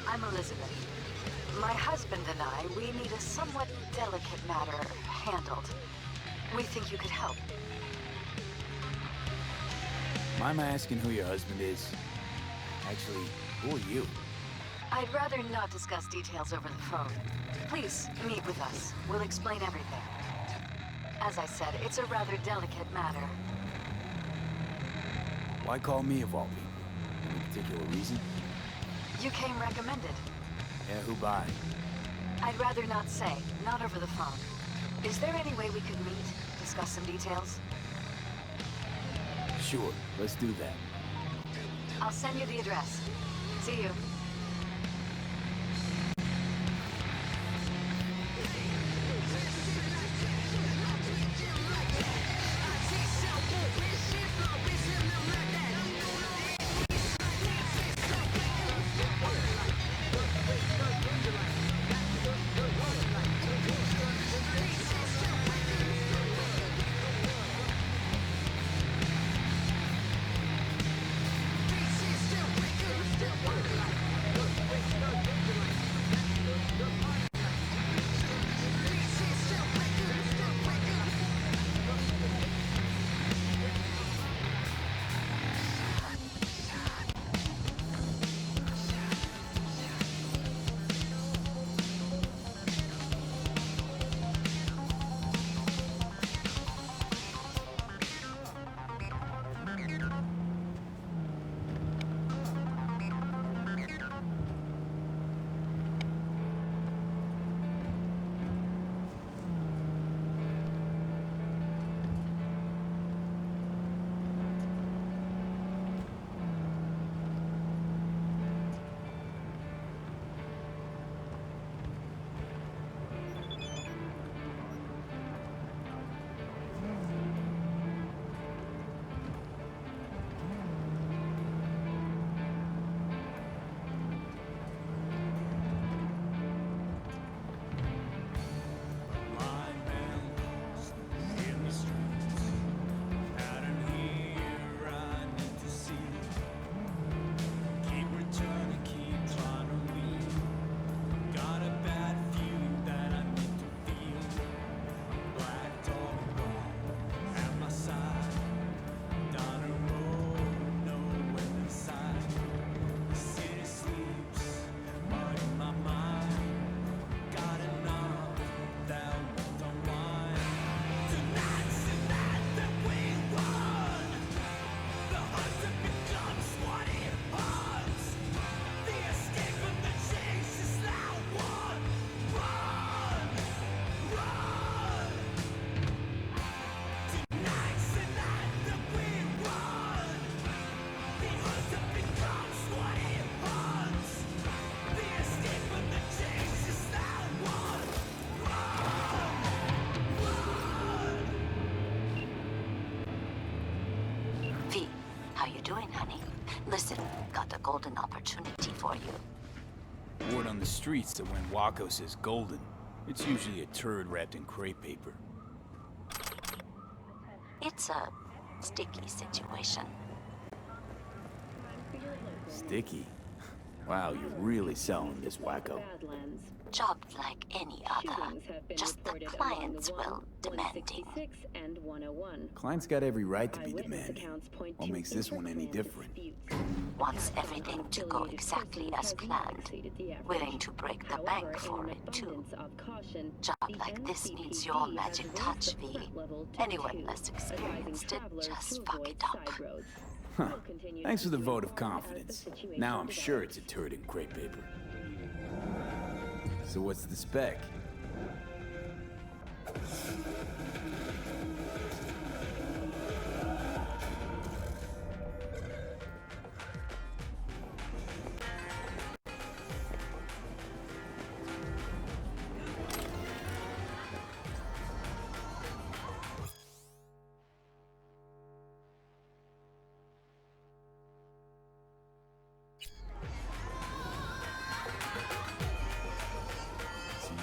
I'm Elizabeth. My husband and I, we need a somewhat delicate matter handled. We think you could help. Mind my asking who your husband is? Actually, who are you? I'd rather not discuss details over the phone. Please, meet with us. We'll explain everything. As I said, it's a rather delicate matter. Why call me of all people? Any particular reason? You came recommended. Yeah, who by? I'd rather not say, not over the phone. Is there any way we could meet, discuss some details? Sure, let's do that. I'll send you the address. See you. Golden opportunity for you. Word on the streets that when Wako says golden, it's usually a turd wrapped in crepe paper. It's a sticky situation. Sticky? Wow, you're really selling this, Wako. Jobs like any other. Just the clients will demanding. Clients got every right to be demanding. What makes this one any different? Wants everything to go exactly as planned. Willing to break the bank for it, too. Job like this needs your magic touch, V. Anyone less experienced it, just fuck it up. Huh. Thanks for the vote of confidence. Now I'm sure it's a turd in crepe paper. So what's the spec?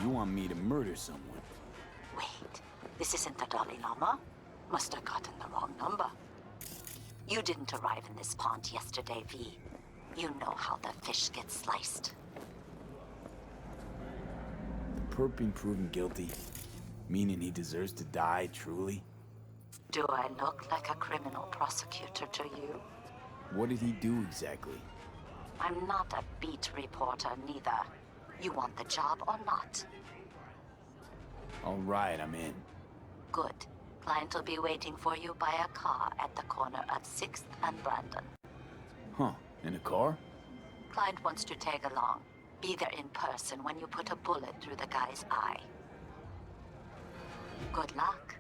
You want me to murder someone? Wait, this isn't the Dalai Lama? Must have gotten the wrong number. You didn't arrive in this pond yesterday, V. You know how the fish get sliced. perp been proven guilty? Meaning he deserves to die, truly? Do I look like a criminal prosecutor to you? What did he do exactly? I'm not a beat reporter, neither. You want the job or not? All right, I'm in. Good. Client will be waiting for you by a car at the corner of 6th and Brandon. Huh, in a car? Client wants to tag along. Be there in person when you put a bullet through the guy's eye. Good luck.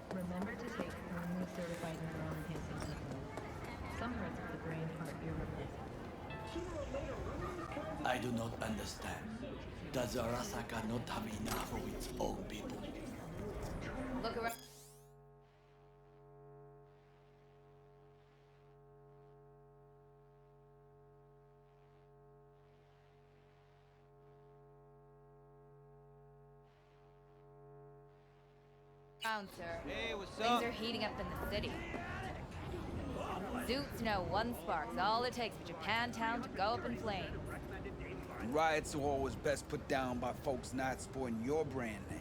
Remember to take only certified neuron-enhancing supplements. Some parts of the brain are irreplaceable. I do not understand. Does Arasaka not have enough of its own people? Look around. Sir. Hey, what's Things up? are heating up in the city. Zoots know one spark's all it takes for Japantown to go up in flames. Riots are always best put down by folks not sporting your brand name.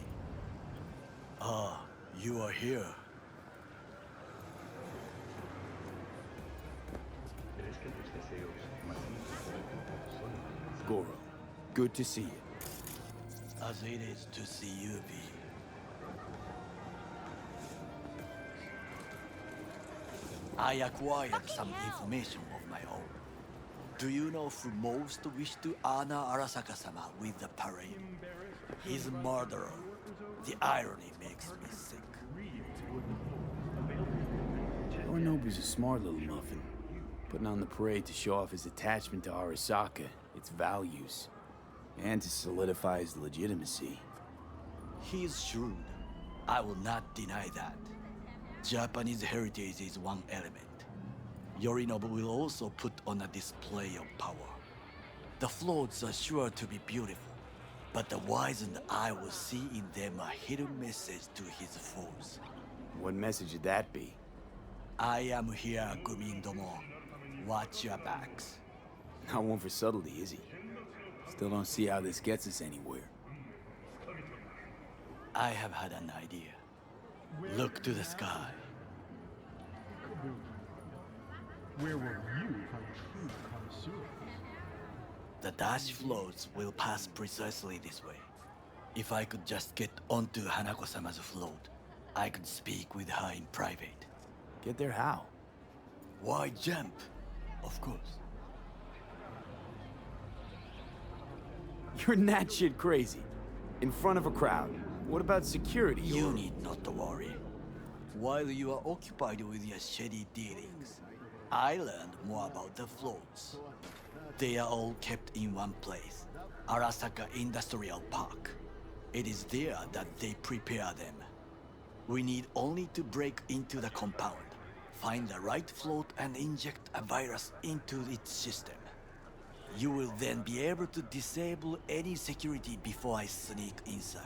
Ah, you are here. Goro, good to see you. As it is to see you, V. I acquired some information of my own. Do you know who most wished to honor Arasaka-sama with the parade? His murderer. The irony makes me sick. Yorinobu's a smart little muffin, putting on the parade to show off his attachment to Arasaka, its values, and to solidify his legitimacy. He is shrewd. I will not deny that. Japanese heritage is one element. Yorinobu will also put on a display of power. The floats are sure to be beautiful, but the wizened eye will see in them a hidden message to his foes. What message would that be? I am here, Gumin-domo. Watch your backs. Not one for subtlety, is he? Still don't see how this gets us anywhere. I have had an idea. Look to the sky. Where were you from true connoisseur? The dash floats will pass precisely this way. If I could just get onto Hanako-sama's float, I could speak with her in private. Get there how? Why jump? Of course. You're that shit crazy. In front of a crowd. What about security? You need not to worry. While you are occupied with your shady dealings, I learned more about the floats. They are all kept in one place, Arasaka Industrial Park. It is there that they prepare them. We need only to break into the compound, find the right float and inject a virus into its system. You will then be able to disable any security before I sneak inside.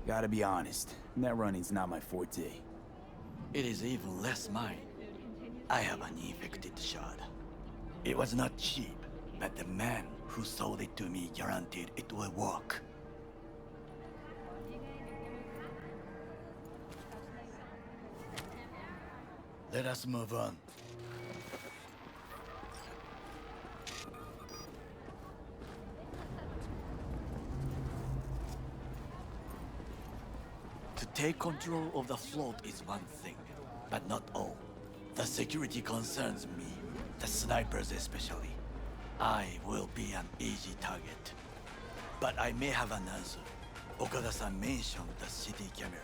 Gotta be honest, net running's not my forte. It is even less mine. I have an infected shard. It was not cheap, but the man who sold it to me guaranteed it will work. Let us move on. To take control of the float is one thing, but not all. The security concerns me, the snipers especially. I will be an easy target. But I may have an answer. Okada-san mentioned the city cameras.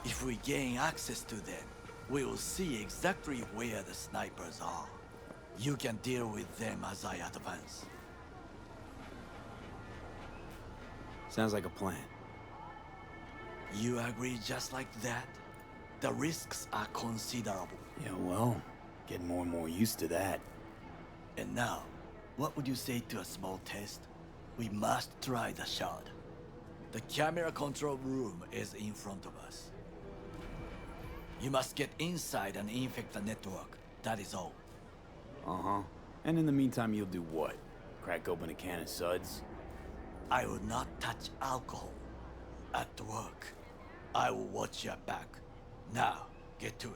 If we gain access to them, we will see exactly where the snipers are. You can deal with them as I advance. Sounds like a plan. You agree just like that? The risks are considerable. Yeah, well, getting more and more used to that. And now, what would you say to a small test? We must try the shard. The camera control room is in front of us. You must get inside and infect the network. That is all. Uh-huh. And in the meantime, you'll do what? Crack open a can of suds? I will not touch alcohol. At work, I will watch your back. Now, get to it.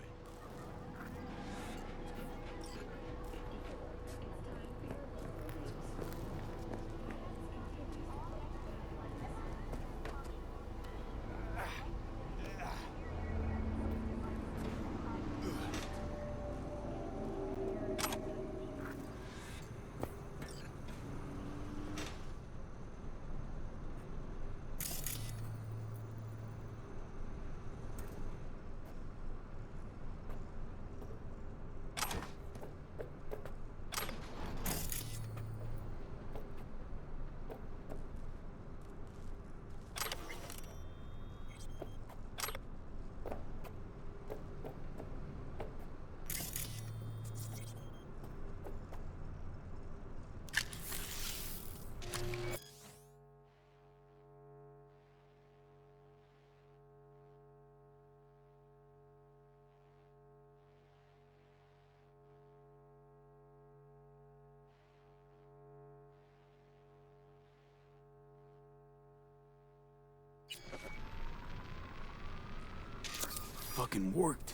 Fucking worked.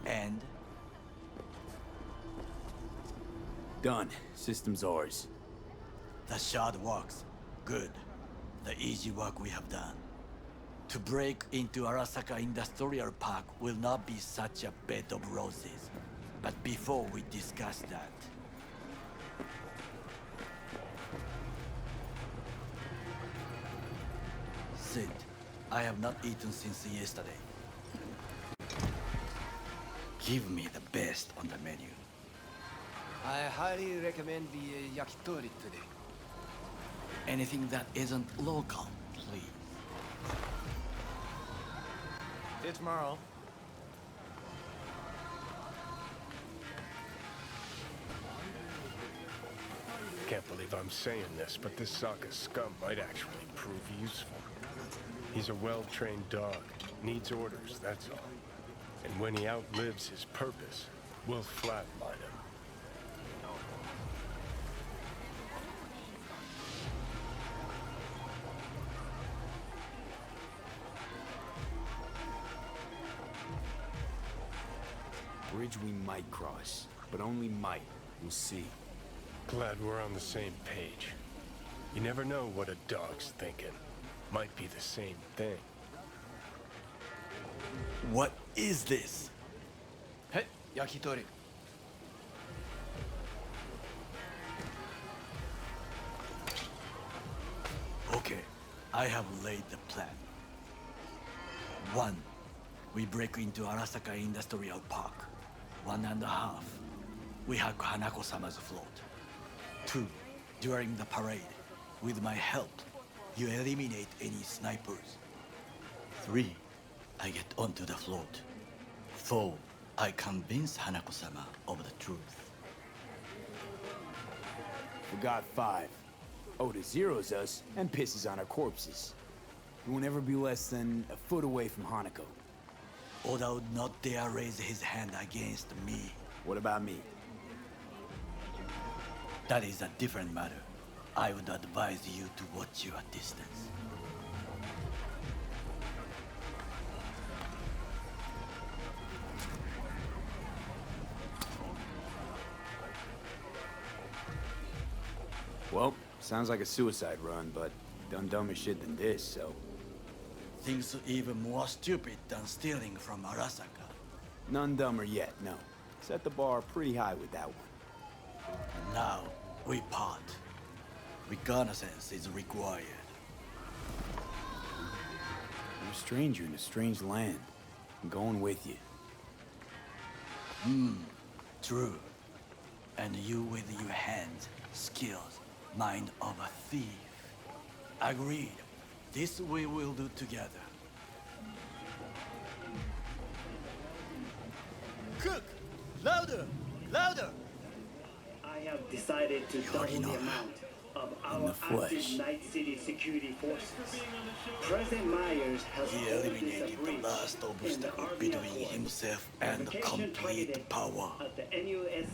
And? Done. System's ours. The shard works. Good. The easy work we have done. To break into Arasaka Industrial Park will not be such a bed of roses. But before we discuss that... Sit. I have not eaten since yesterday. Give me the best on the menu. I highly recommend the yakitori today. Anything that isn't local, please. See you tomorrow. Can't believe I'm saying this, but this Sokka scum might actually prove useful. He's a well-trained dog, needs orders, that's all. And when he outlives his purpose, we'll flatline him. Bridge we might cross, but only might. We'll see. Glad we're on the same page. You never know what a dog's thinking. Might be the same thing. What is this? Hey, yakitori. Okay, I have laid the plan. 1. We break into Arasaka Industrial Park. 1.5. We hack Hanako-sama's float. 2. During the parade, with my help, you eliminate any snipers. 3. I get onto the float. 4. I convince Hanako-sama of the truth. Forgot 5. Oda zeroes us and pisses on our corpses. We will never be less than a foot away from Hanako. Oda would not dare raise his hand against me. What about me? That is a different matter. I would advise you to watch your distance. Well, sounds like a suicide run, but done dumber shit than this, so... Things even more stupid than stealing from Arasaka. None dumber yet, no. Set the bar pretty high with that one. Now, we part. Reconnaissance is required. You're a stranger in a strange land. I'm going with you. True. And you with your hands, skills, mind of a thief. Agreed. This we will do together. Cook! Louder! Louder! I have decided to double the amount of our active Night City security forces. President Myers has He eliminated the last obstacle between himself and complete power.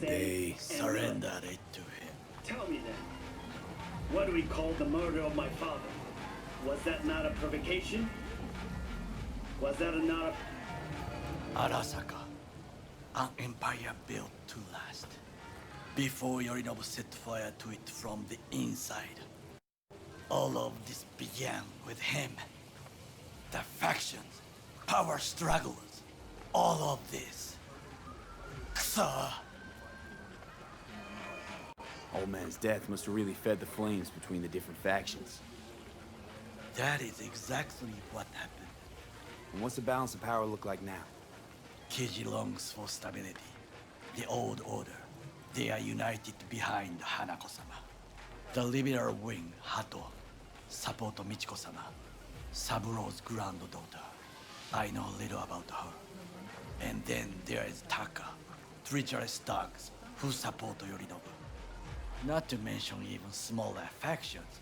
They surrendered it to him. Tell me then, what do we call the murder of my father? Was that not a provocation? Was that not a... Arasaka, an empire built to last. Before Yorinobu set fire to it from the inside. All of this began with him. The factions, power struggles, all of this. Ksa! Old man's death must have really fed the flames between the different factions. That is exactly what happened. And what's the balance of power look like now? Kiji longs for stability. The old order. They are united behind Hanako-sama. The liberal wing, Hato, support Michiko-sama, Saburo's granddaughter. I know little about her. And then there is Taka, treacherous thugs who support Yorinobu. Not to mention even smaller factions.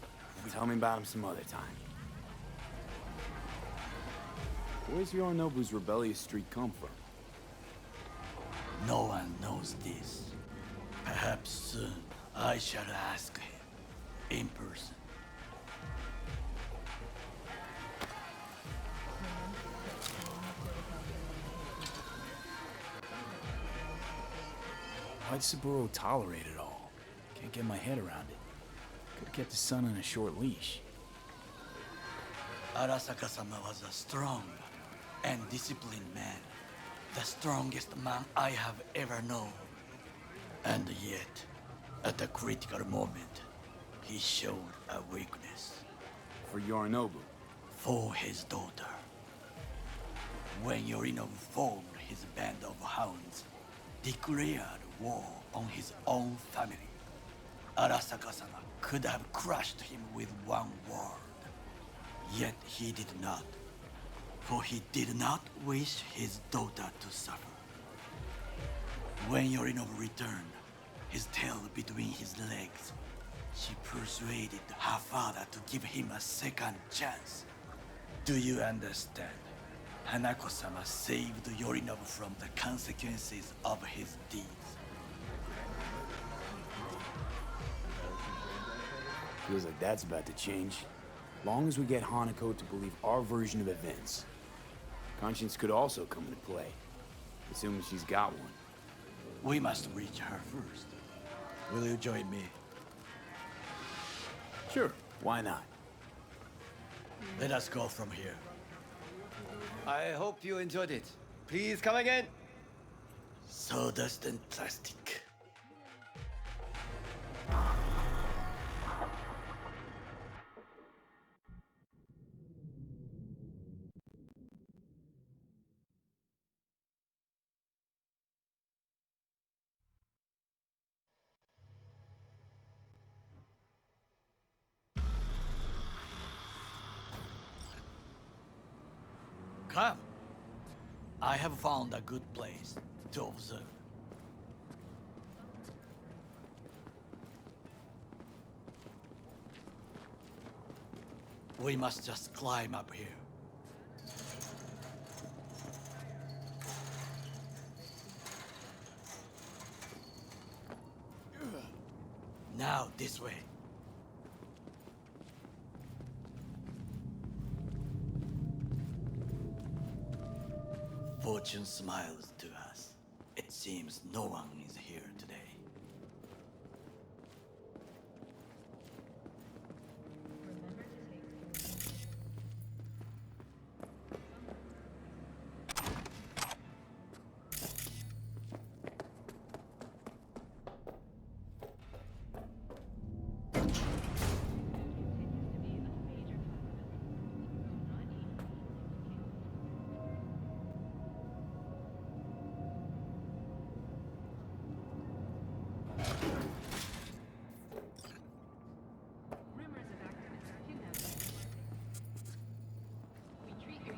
Tell me about him some other time. Where's Yorinobu's rebellious streak come from? No one knows this. Perhaps soon I shall ask him in person. Why'd Saburo tolerate it all? Can't get my head around it. Could've kept his son on a short leash. Arasaka-sama was a strong and disciplined man. The strongest man I have ever known. And yet, at the critical moment, he showed a weakness. For Yorinobu? For his daughter. When Yorinobu formed his band of hounds, declared war on his own family, Arasaka-sama could have crushed him with one word. Yet he did not. For he did not wish his daughter to suffer. When Yorinobu returned, his tail between his legs, she persuaded her father to give him a second chance. Do you understand? Hanako-sama saved Yorinobu from the consequences of his deeds. Feels like that's about to change. Long as we get Hanako to believe our version of events. Conscience could also come into play, assuming she's got one. We must reach her first. Will you join me? Sure, Why not? Let us go from here. I hope you enjoyed it. Please come again. Sawdust and plastic. Come. I have found a good place to observe. We must just climb up here. Now this way. Fortune smiles to us. It seems no one is here today.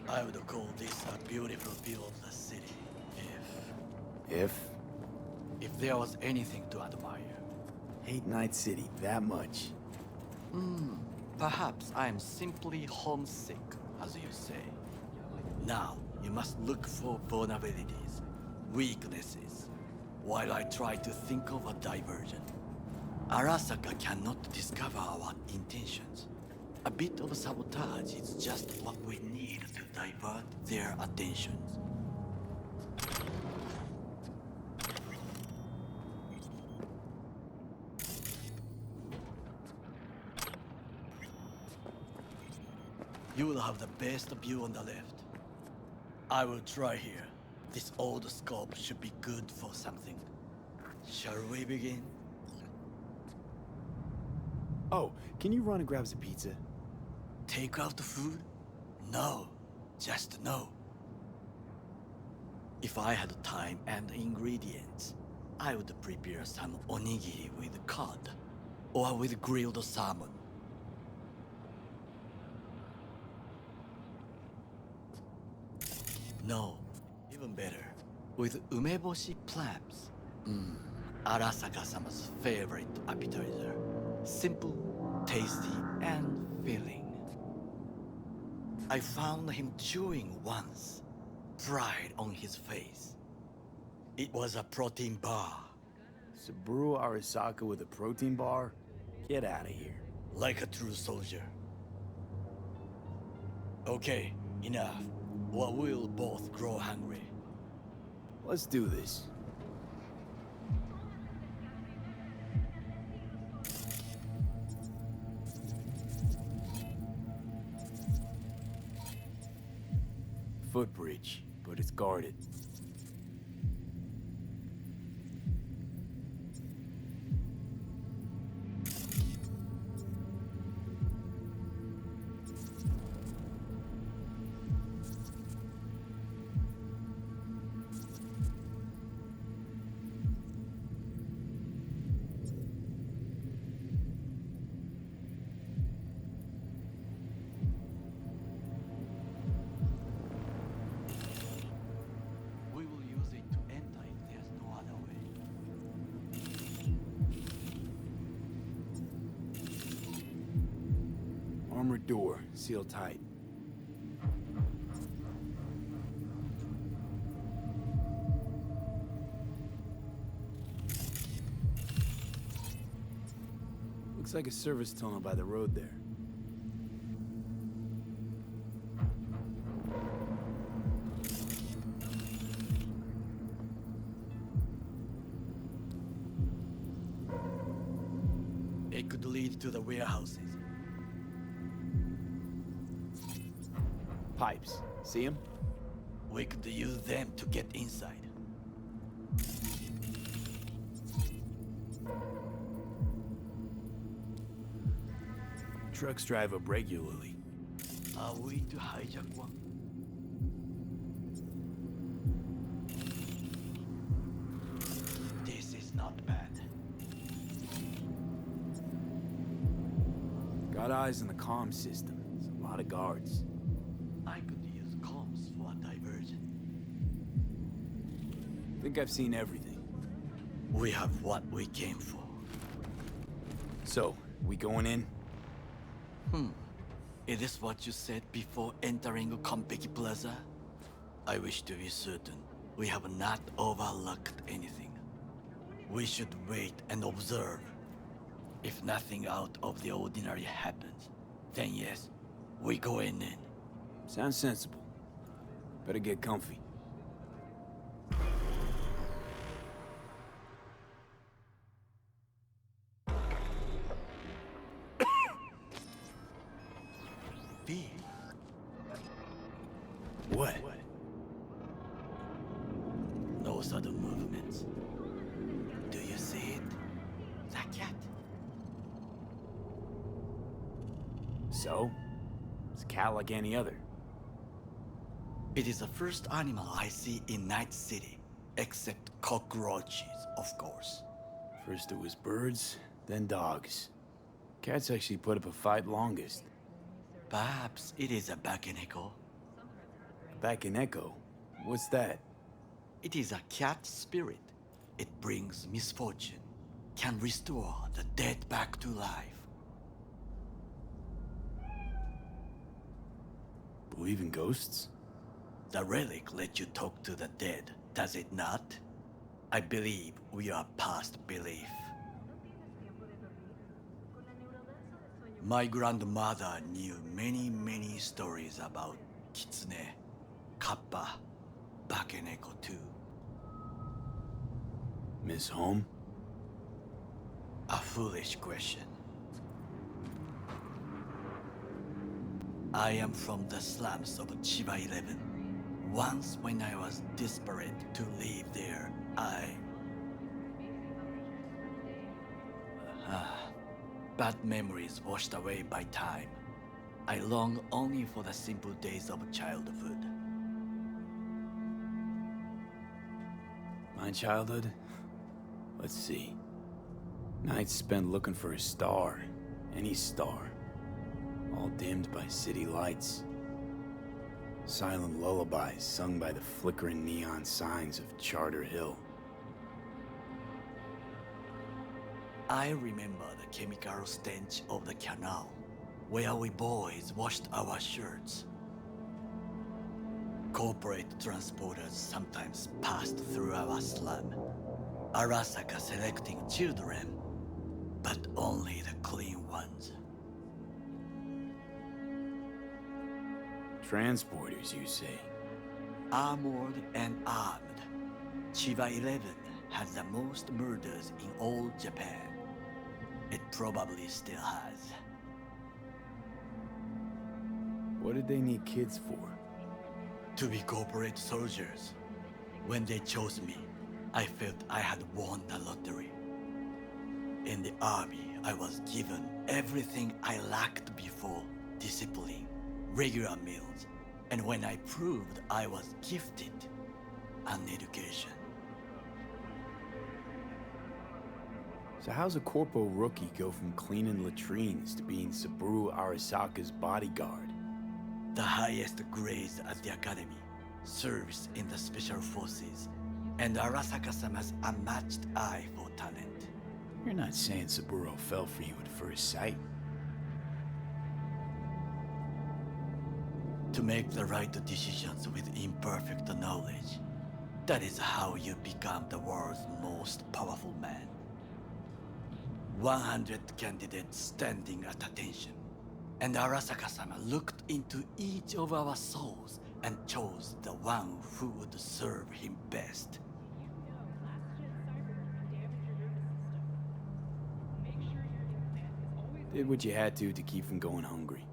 I would call this a beautiful view of the city, If? if there was anything to admire. Hate Night City that much. Perhaps I am simply homesick, as you say. Now, you must look for vulnerabilities, weaknesses, while I try to think of a diversion. Arasaka cannot discover our intentions. A bit of sabotage is just what we need to divert their attentions. You will have the best view on the left. I will try here. This old scope should be good for something. Shall we begin? Oh, can you run and grab some pizza? Take out the food? No, just no. If I had time and ingredients, I would prepare some onigiri with cod or with grilled salmon. No, even better, with umeboshi clams. Arasaka-sama's favorite appetizer. Simple, tasty, and filling. I found him chewing once, pride on his face. It was a protein bar. Saburo Arasaka with a protein bar? Get out of here. Like a true soldier. Okay, enough. Or we'll both grow hungry. Let's do this. Footbridge, but it's guarded. We will use it to enter if there's no other way. Armored door, sealed tight. Looks like a service tunnel by the road there. It could lead to the warehouses. pipes. See them? We could use them to get inside. Trucks drive up regularly. Are we to hijack one? This is not bad. Got eyes on the comm system. There's a lot of guards. I could use comms for a diversion. Think I've seen everything. We have what we came for. So, we going in? It is what you said before entering Konpeki Plaza? I wish to be certain we have not overlooked anything. We should wait and observe. If nothing out of the ordinary happens, then yes, we going in. Sounds sensible. Better get comfy. V? What? No sudden movements. Do you see it? The cat? So? It's a cat like any other. It is the first animal I see in Night City, except cockroaches, of course. First it was birds, then dogs. Cats actually put up a fight longest. Perhaps it is a Bakeneko. Back in Echo? What's that? It is a cat spirit. It brings misfortune, can restore the dead back to life. Believe in ghosts? The relic lets you talk to the dead, does it not? I believe we are past belief. My grandmother knew many stories about Kitsune, Kappa, Bakeneko too. Miss Home? A foolish question. I am from the slums of Chiba 11. Once when I was desperate to live there, bad memories washed away by time. I long only for the simple days of childhood. My childhood? Let's see. Nights spent looking for a star. Any star. All dimmed by city lights. Silent lullabies sung by the flickering neon signs of Charter Hill. I remember the chemical stench of the canal, where we boys washed our shirts. Corporate transporters sometimes passed through our slum, Arasaka selecting children, but only the clean ones. Transporters, you say? Armored and armed, Chiba 11 had the most murders in all Japan. It probably still has. What did they need kids for? To be corporate soldiers. When they chose me, I felt I had won the lottery. In the army, I was given everything I lacked before: discipline, regular meals, and when I proved I was gifted, an education. So how's a corpo rookie go from cleaning latrines to being Saburo Arasaka's bodyguard? The highest grades at the academy, service in the special forces, and Arasaka-sama's unmatched eye for talent. You're not saying Saburo fell for you at first sight? To make the right decisions with imperfect knowledge, that is how you become the world's most powerful man. 100 candidates standing at attention, and Arasaka-sama looked into each of our souls and chose the one who would serve him best. Did what you had to keep from going hungry.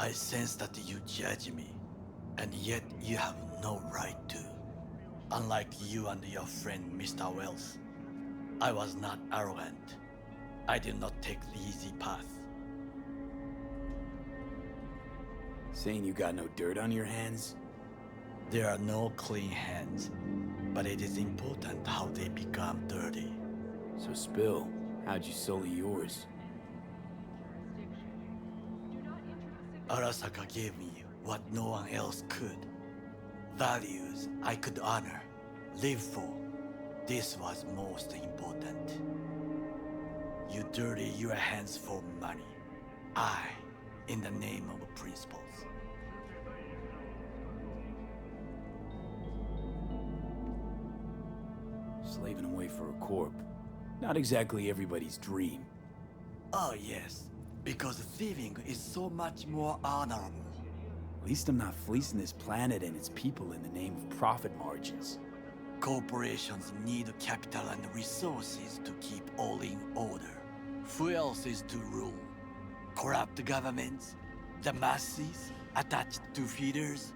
I sense that you judge me, and yet you have no right to. Unlike you and your friend Mr. Wells, I was not arrogant. I did not take the easy path. Saying you got no dirt on your hands? There are no clean hands, but it is important how they become dirty. So spill, how'd you sully yours? Arasaka gave me what no one else could. Values I could honor, live for. This was most important. You dirty your hands for money. I, in the name of principles. Slaving away for a corp. Not exactly everybody's dream. Oh yes, because thieving is so much more honorable. At least I'm not fleecing this planet and its people in the name of profit margins. Corporations need capital and resources to keep all in order. Who else is to rule? Corrupt governments? The masses attached to feeders?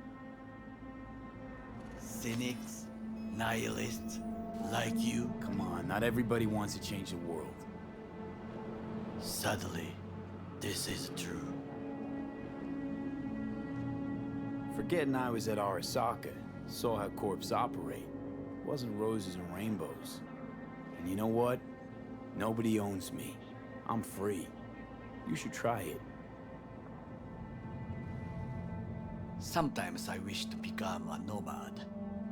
Cynics? Nihilists? Like you? Come on, not everybody wants to change the world. Sadly, this is true. Forgetting I was at Arasaka, saw how corps operate. Wasn't roses and rainbows. And you know what? Nobody owns me. I'm free. You should try it. Sometimes I wish to become a nomad,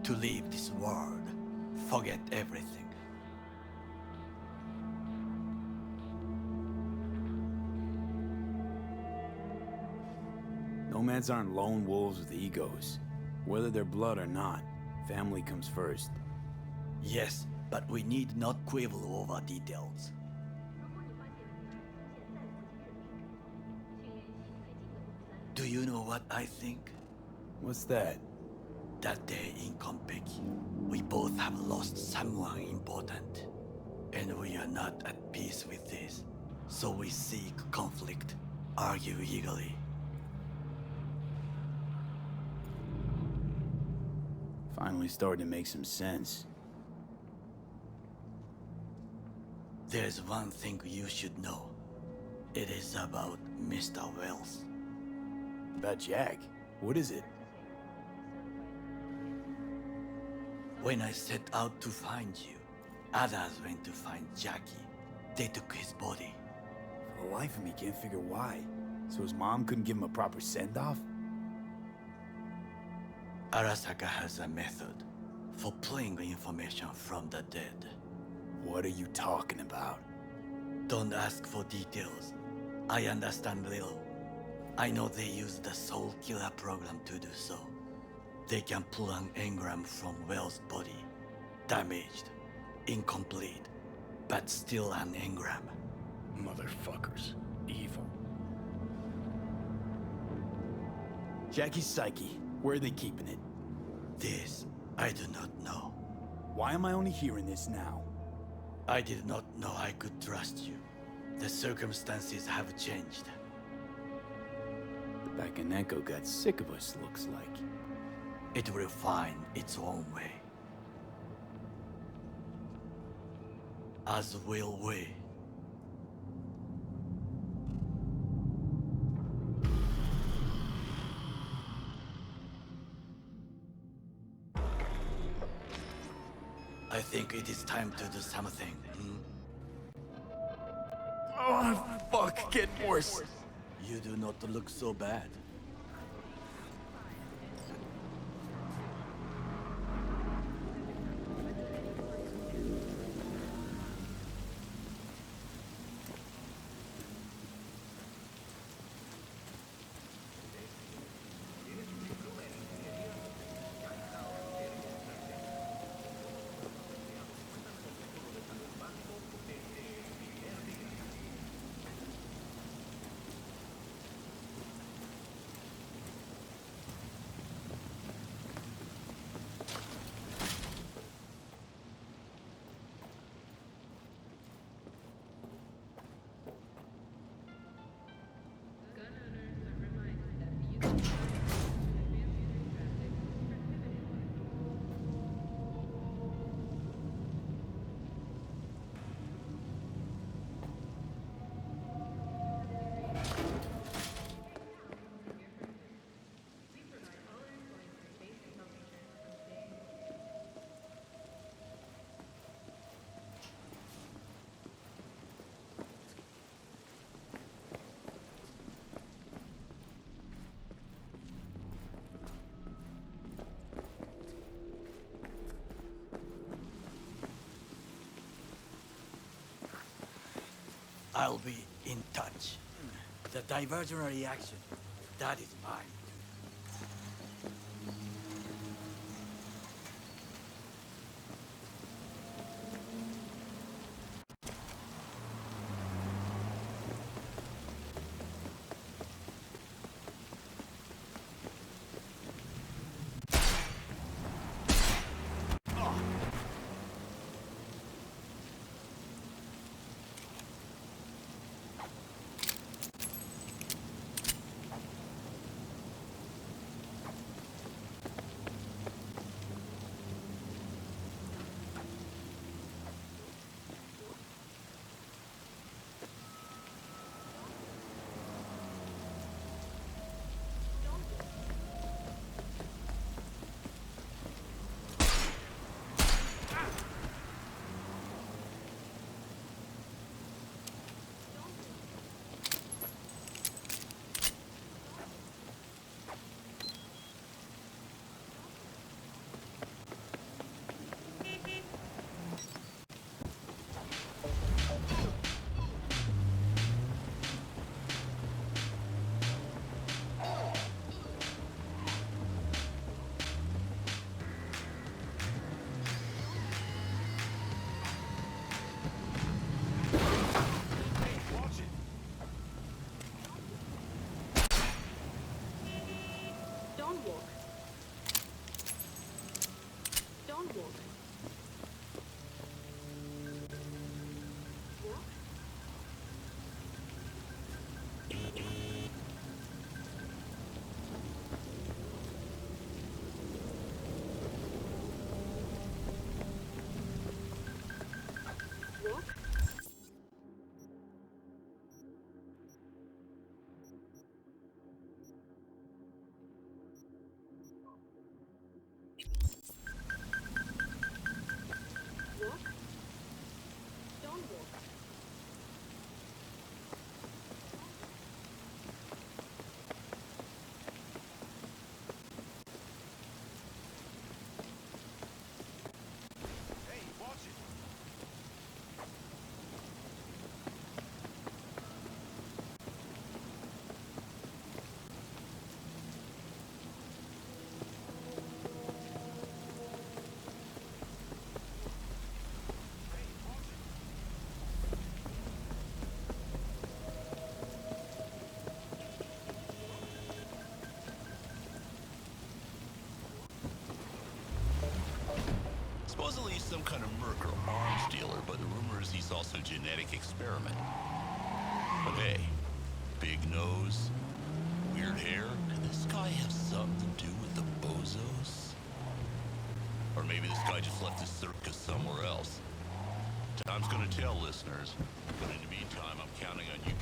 to leave this world, forget everything. Nomads aren't lone wolves with egos. Whether they're blood or not, family comes first. Yes, but we need not quibble over details. Do you know what I think? What's that? That day in Konpeki, we both have lost someone important. And we are not at peace with this. So we seek conflict, argue eagerly. Finally starting to make some sense. There's one thing you should know. It is about Mr. Wells. About Jack? What is it? When I set out to find you, others went to find Jackie. They took his body. For the life of me, can't figure why. So his mom couldn't give him a proper send-off? Arasaka has a method for pulling information from the dead. What are you talking about? Don't ask for details. I understand little. I know they use the Soul Killer program to do so. They can pull an engram from Wells' body. Damaged, incomplete, but still an engram. Motherfuckers. Evil. Jackie's psyche. Where are they keeping it? This, I do not know. Why am I only hearing this now? I did not know I could trust you. The circumstances have changed. The Bakaneko got sick of us, looks like. It will find its own way. As will we. I think it is time to do something. Oh, fuck, get worse. You do not look so bad. I'll be in touch. The diversionary action, that is mine. Supposedly he's some kind of merc or arms dealer, but the rumor is he's also a genetic experiment. But hey, big nose, weird hair, could this guy have something to do with the bozos? Or maybe this guy just left his circus somewhere else. Time's gonna tell, listeners, but in the meantime, I'm counting on you.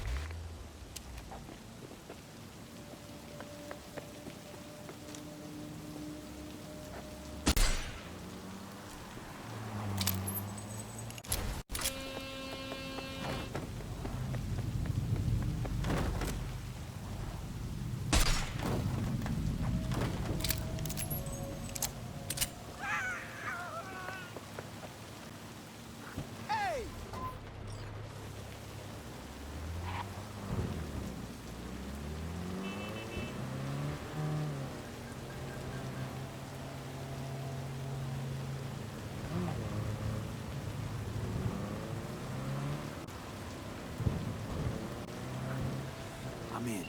I'm in.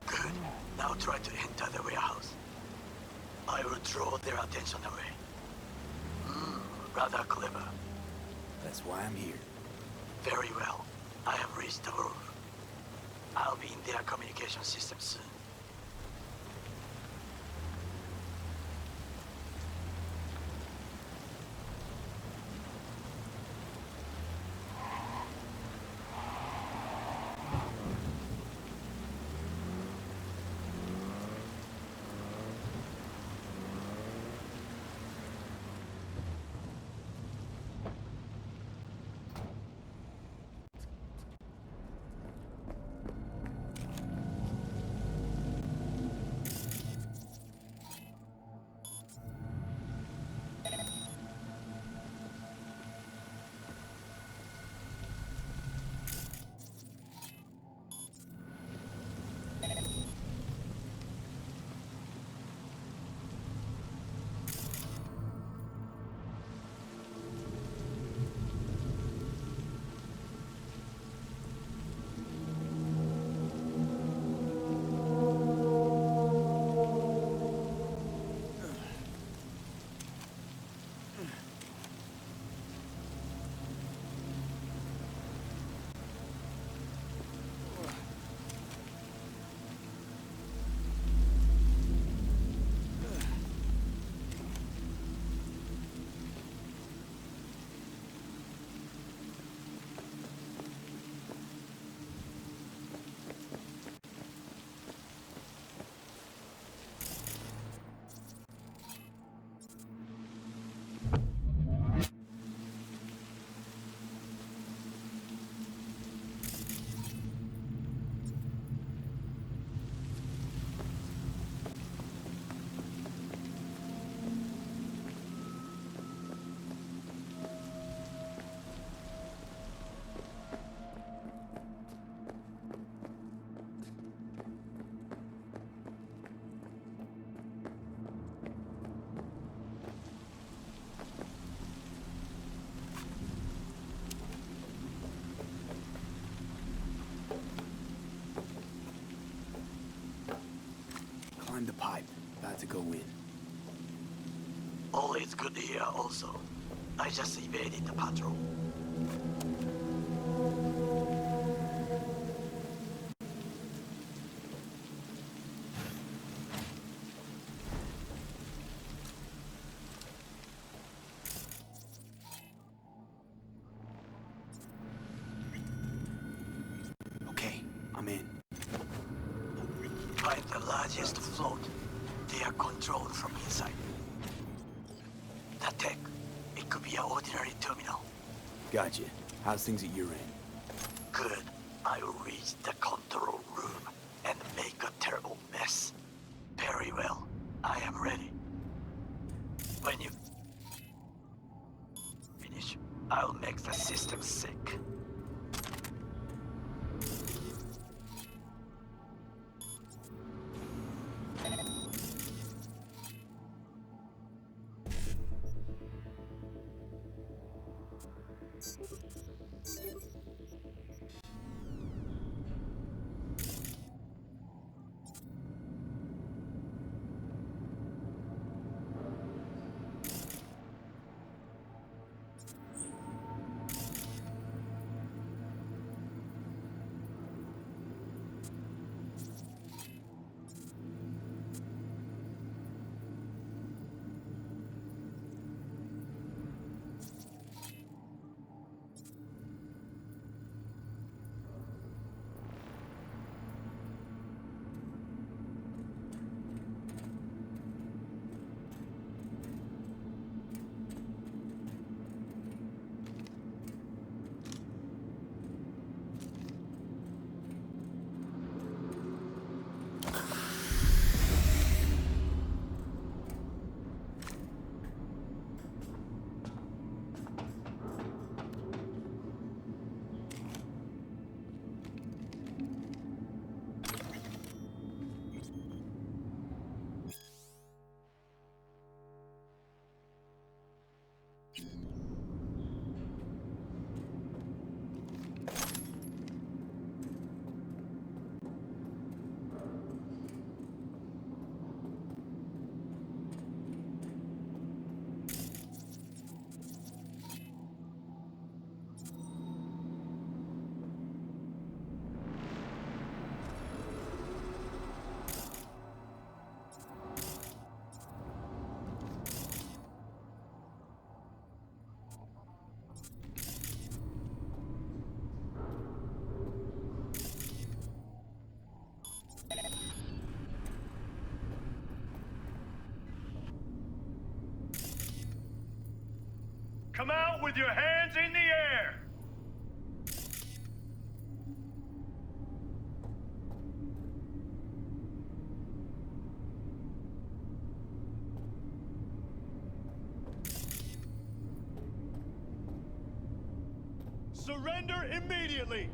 Good. Now try to enter the warehouse. I will draw their attention away. Rather clever. That's why I'm here. Very well. I have reached the roof. I'll be in their communication system soon. to go in. All is good here also. I just evaded the patrol. Okay, I'm in. Find the largest float. They are controlled from inside. That tech, it could be an ordinary terminal. Gotcha. How's things at your end? Good. I will reach the control room and make a terrible mess. Very well. I am ready. When you finish, I'll make the system sick. Come out with your hands in the air! Surrender immediately!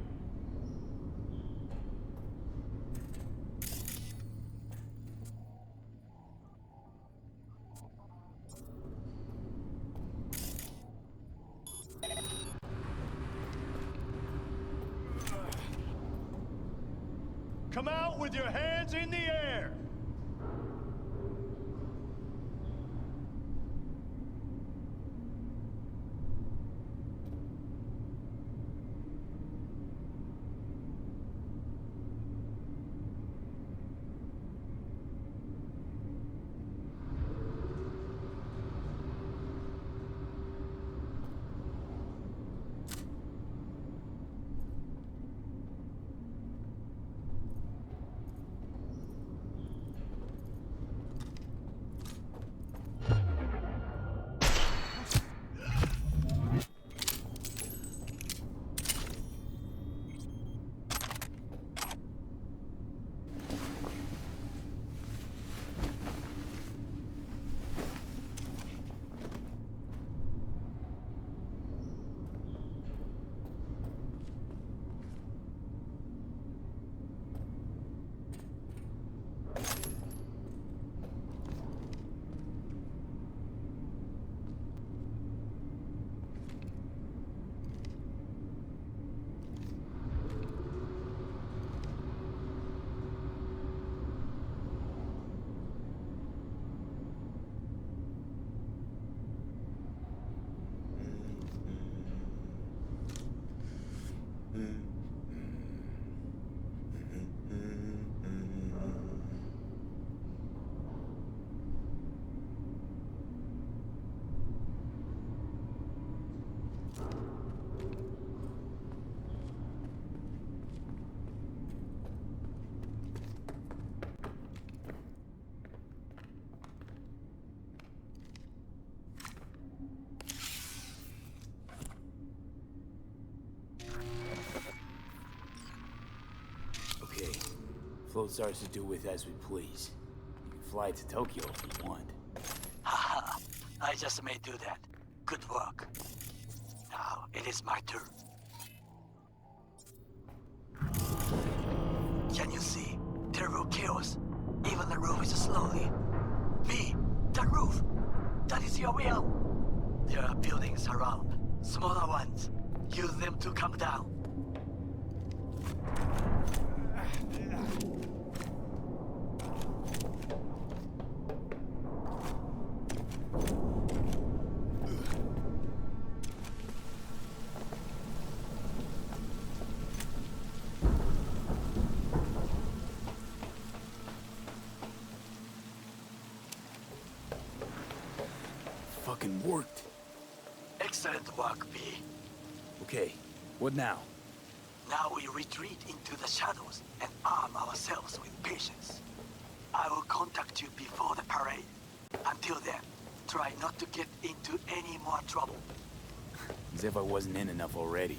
Come out with your hands in the air! Okay, float stars to do with as we please. You can fly to Tokyo if you want. Haha, I just may do that. Good work. Now, it is my turn. Can you see? Terrible chaos. Even the roof is slowly. Me, the roof. That is your will. There are buildings around. Smaller ones. Use them to come down. Fucking worked. Excellent work, V. Okay, what now? Now we retreat into the shadows and arm ourselves with patience. I will contact you before the parade. Until then, try not to get into any more trouble. As if I wasn't in enough already.